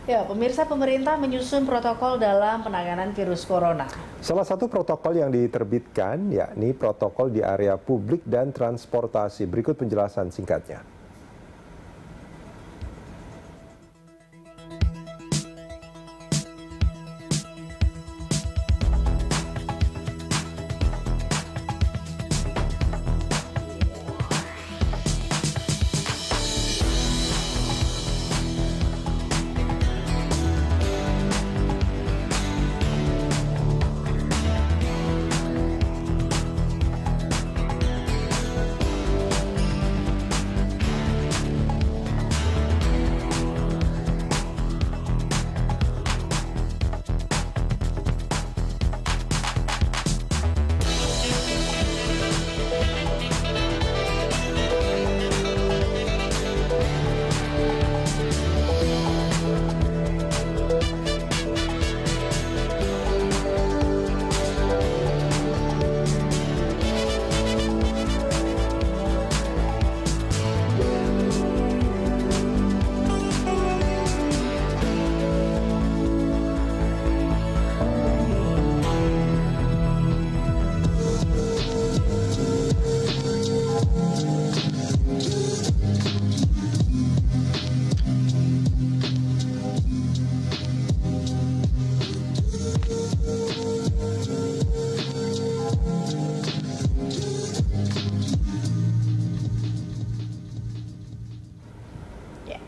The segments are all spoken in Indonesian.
Ya, pemirsa, pemerintah menyusun protokol dalam penanganan virus corona. Salah satu protokol yang diterbitkan yakni protokol di area publik dan transportasi. Berikut penjelasan singkatnya.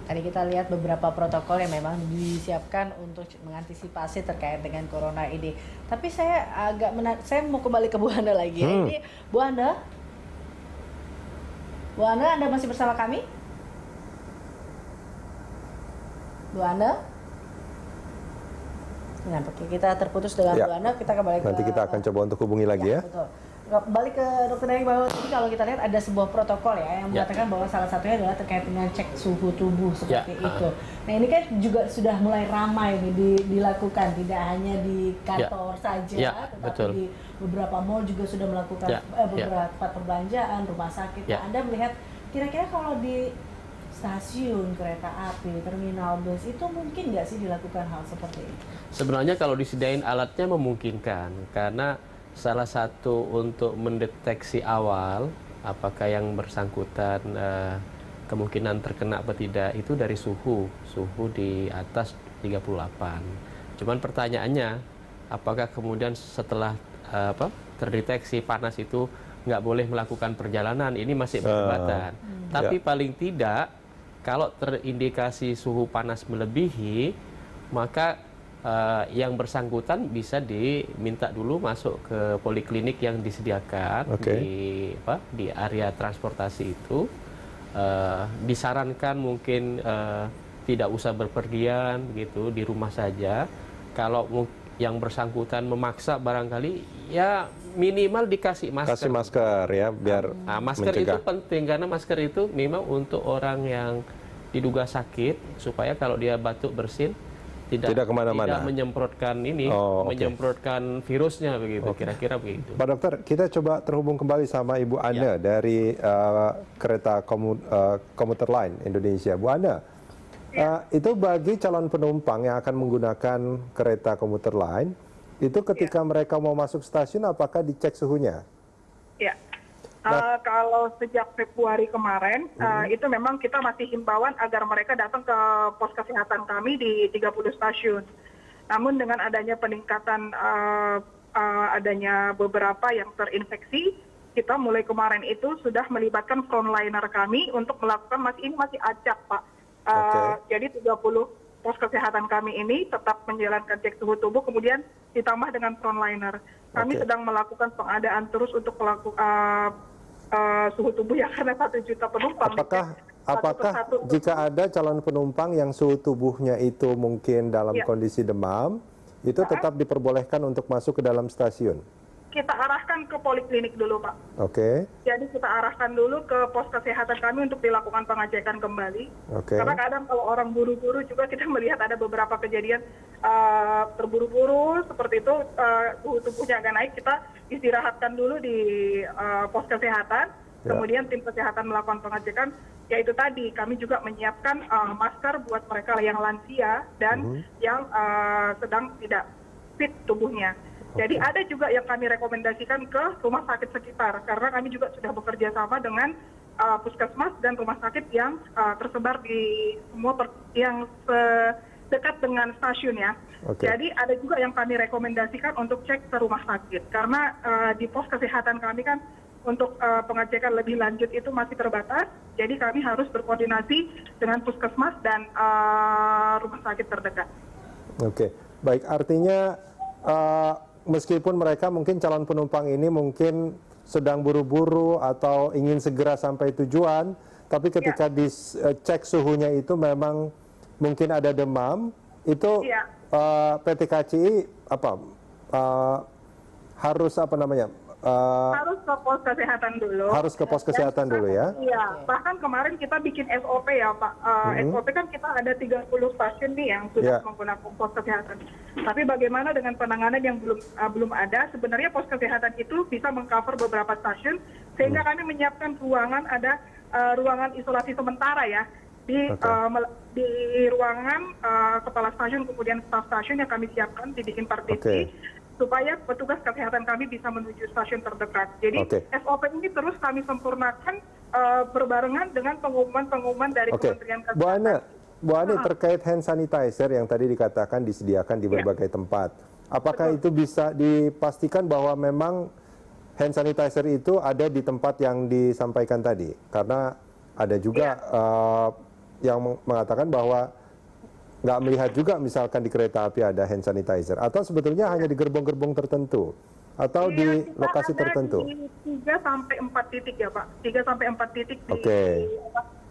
Tadi kita lihat beberapa protokol yang memang disiapkan untuk mengantisipasi terkait dengan corona ini. Tapi saya saya mau kembali ke Bu Hana lagi ya. Ini Bu Hana, Anda masih bersama kami? Bu Hana? Nah, kita terputus dengan Bu Hana, kita kembali ke... Nanti kita akan coba untuk hubungi lagi ya. Betul. Kembali ke Dokter Daeng, bahwa tadi kalau kita lihat ada sebuah protokol ya yang mengatakan bahwa salah satunya adalah terkait dengan cek suhu tubuh seperti itu. Nah, ini kan juga sudah mulai ramai dilakukan, tidak hanya di kantor saja, tetapi di beberapa mall juga sudah melakukan beberapa perbelanjaan, rumah sakit. Nah, Anda melihat kira-kira kalau di stasiun kereta api, terminal bus itu mungkin nggak sih dilakukan hal seperti itu? Sebenarnya kalau disediain alatnya memungkinkan, karena salah satu untuk mendeteksi awal apakah yang bersangkutan kemungkinan terkena atau tidak itu dari suhu di atas 38. Cuman pertanyaannya, apakah kemudian setelah terdeteksi panas itu nggak boleh melakukan perjalanan? Ini masih perdebatan. Tapi paling tidak kalau terindikasi suhu panas melebihi, maka yang bersangkutan bisa diminta dulu masuk ke poliklinik yang disediakan di area transportasi itu. Disarankan mungkin tidak usah berpergian gitu, di rumah saja. Kalau yang bersangkutan memaksa barangkali ya minimal dikasih masker. Kasih masker ya biar masker mencegah. itu penting karena masker itu memang untuk orang yang diduga sakit supaya kalau dia batuk bersin tidak kemana-mana, tidak menyemprotkan menyemprotkan virusnya begitu, kira-kira begitu. Pak Dokter, kita coba terhubung kembali sama Ibu Ana dari kereta komuter lain Indonesia. Bu Ana, itu bagi calon penumpang yang akan menggunakan kereta komuter lain, itu ketika mereka mau masuk stasiun, apakah dicek suhunya? Ya. Kalau sejak Februari kemarin, itu memang kita masih himbauan agar mereka datang ke pos kesehatan kami di 30 stasiun. Namun dengan adanya peningkatan adanya beberapa yang terinfeksi, kita mulai kemarin itu sudah melibatkan frontliner kami untuk melakukan, ini masih acak Pak. Jadi 30 pos kesehatan kami ini tetap menjalankan cek suhu tubuh, kemudian ditambah dengan frontliner. Kami sedang melakukan pengadaan terus untuk melakukan suhu tubuh ya, karena 1 juta penumpang. Apakah jika ada calon penumpang yang suhu tubuhnya itu mungkin dalam kondisi demam, itu tetap diperbolehkan untuk masuk ke dalam stasiun? Kita arahkan ke poliklinik dulu, Pak. Jadi kita arahkan dulu ke pos kesehatan kami untuk dilakukan pengecekan kembali. Karena kadang kalau orang buru-buru juga kita melihat ada beberapa kejadian terburu-buru seperti itu, suhu tubuhnya agak naik, kita istirahatkan dulu di pos kesehatan. kemudian tim kesehatan melakukan pengecekan, yaitu tadi kami juga menyiapkan masker buat mereka yang lansia dan yang sedang tidak fit tubuhnya. Jadi ada juga yang kami rekomendasikan ke rumah sakit sekitar, karena kami juga sudah bekerja sama dengan puskesmas dan rumah sakit yang tersebar di semua yang dekat dengan stasiun ya. Jadi ada juga yang kami rekomendasikan untuk cek ke rumah sakit, karena di pos kesehatan kami kan untuk pengecekan lebih lanjut itu masih terbatas, jadi kami harus berkoordinasi dengan puskesmas dan rumah sakit terdekat. Oke, baik, artinya meskipun mereka mungkin calon penumpang ini mungkin sedang buru-buru atau ingin segera sampai tujuan, tapi ketika dicek suhunya itu memang mungkin ada demam, itu PT KCI harus harus ke pos kesehatan dulu. Harus ke pos kesehatan dulu ya? Iya, bahkan kemarin kita bikin SOP ya Pak. SOP kan kita ada 30 stasiun nih yang sudah menggunakan pos kesehatan. Tapi bagaimana dengan penanganan yang belum ada? Sebenarnya pos kesehatan itu bisa mengcover beberapa stasiun, sehingga kami menyiapkan ruangan, ada ruangan isolasi sementara ya. Di ruangan kepala stasiun, kemudian staf stasiun yang kami siapkan dibikin partisi, supaya petugas kesehatan kami bisa menuju stasiun terdekat. Jadi SOP ini terus kami sempurnakan berbarengan dengan pengumuman-pengumuman dari Kementerian Kesehatan. Bu Ane, terkait hand sanitizer yang tadi dikatakan disediakan di berbagai tempat, apakah itu bisa dipastikan bahwa memang hand sanitizer itu ada di tempat yang disampaikan tadi? Karena ada juga yang mengatakan bahwa nggak melihat juga misalkan di kereta api ada hand sanitizer, atau sebetulnya hanya di gerbong-gerbong tertentu atau di lokasi tertentu? Di 3-4 titik ya Pak, 3-4 titik di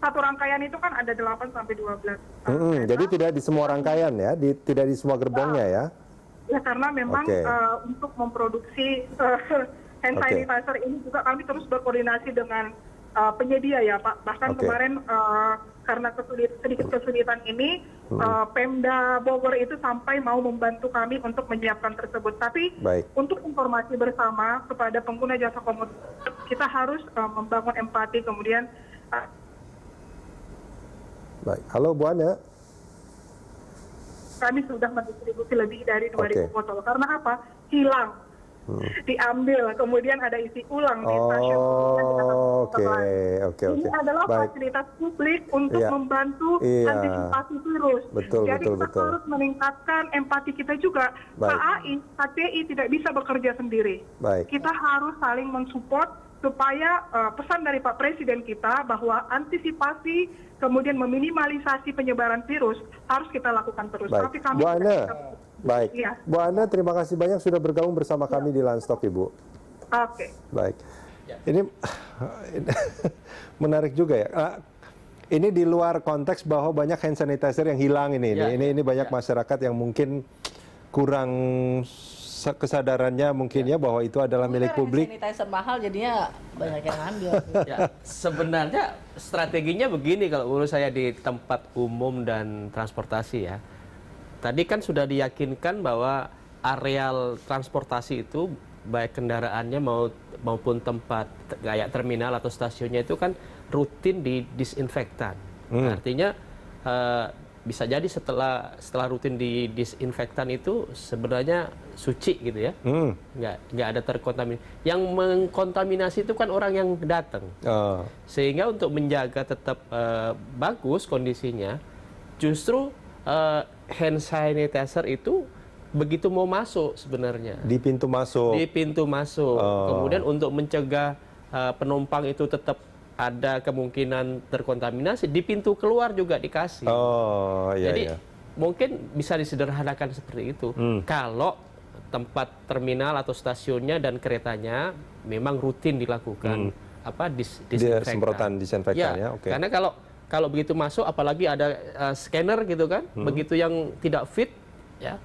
satu rangkaian itu kan ada 8-12. Jadi tidak di semua rangkaian ya, tidak di semua gerbongnya ya? Ya karena memang untuk memproduksi hand sanitizer ini juga kami terus berkoordinasi dengan penyedia ya Pak. Bahkan kemarin karena sedikit kesulitan ini, Pemda Bogor itu sampai mau membantu kami untuk menyiapkan tersebut. Tapi untuk informasi bersama kepada pengguna jasa komuter, kita harus membangun empati, kemudian Halo Bu Ane. Kami sudah mendistribusi lebih dari 2.000 botol. Karena apa? Hilang. Diambil, kemudian ada isi ulang di stasiun. Ini adalah fasilitas publik untuk membantu antisipasi virus. Jadi kita harus meningkatkan empati kita juga. KAI, KCI tidak bisa bekerja sendiri. Kita harus saling mensupport supaya pesan dari Pak Presiden kita bahwa antisipasi kemudian meminimalisasi penyebaran virus harus kita lakukan terus. Tapi kami Bu Ane, Bu Ane, terima kasih banyak sudah bergabung bersama kami di Landstalk, Ibu. Baik. Ini menarik juga ya. Ini di luar konteks bahwa banyak hand sanitizer yang hilang ini. Ini banyak masyarakat yang mungkin kurang kesadarannya mungkin ya bahwa itu adalah milik publik. Sanitizer mahal jadinya banyak yang ngambil. Sebenarnya strateginya begini kalau menurut saya di tempat umum dan transportasi ya. Tadi kan sudah diyakinkan bahwa areal transportasi itu baik kendaraannya maupun tempat kayak terminal atau stasiunnya itu kan rutin di disinfektan. Artinya bisa jadi setelah rutin di disinfektan itu sebenarnya suci gitu ya, nggak ada terkontaminasi. Yang mengkontaminasi itu kan orang yang datang, sehingga untuk menjaga tetap bagus kondisinya, justru hand sanitizer itu begitu mau masuk sebenarnya di pintu masuk. Kemudian untuk mencegah penumpang itu tetap ada kemungkinan terkontaminasi, di pintu keluar juga dikasih. Jadi mungkin bisa disederhanakan seperti itu. Kalau tempat terminal atau stasiunnya dan keretanya memang rutin dilakukan disinfektan. Semprotan disinfektan ya. Karena kalau begitu masuk, apalagi ada scanner gitu kan, begitu yang tidak fit ya.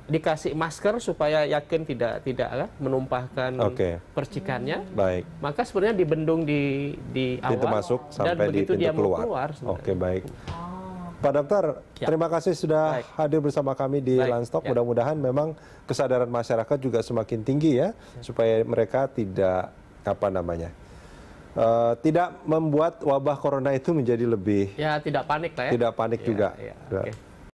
Dikasih masker supaya yakin tidak menumpahkan percikannya. Maka sebenarnya dibendung di awal pintu masuk dan sampai begitu di pintu dia keluar. Baik. Pak Dokter, terima kasih sudah hadir bersama kami di Landstalk. Mudah-mudahan memang kesadaran masyarakat juga semakin tinggi ya, supaya mereka tidak tidak membuat wabah corona itu menjadi lebih Ya tidak panik lah ya. tidak panik juga. Ya, Ya. oke.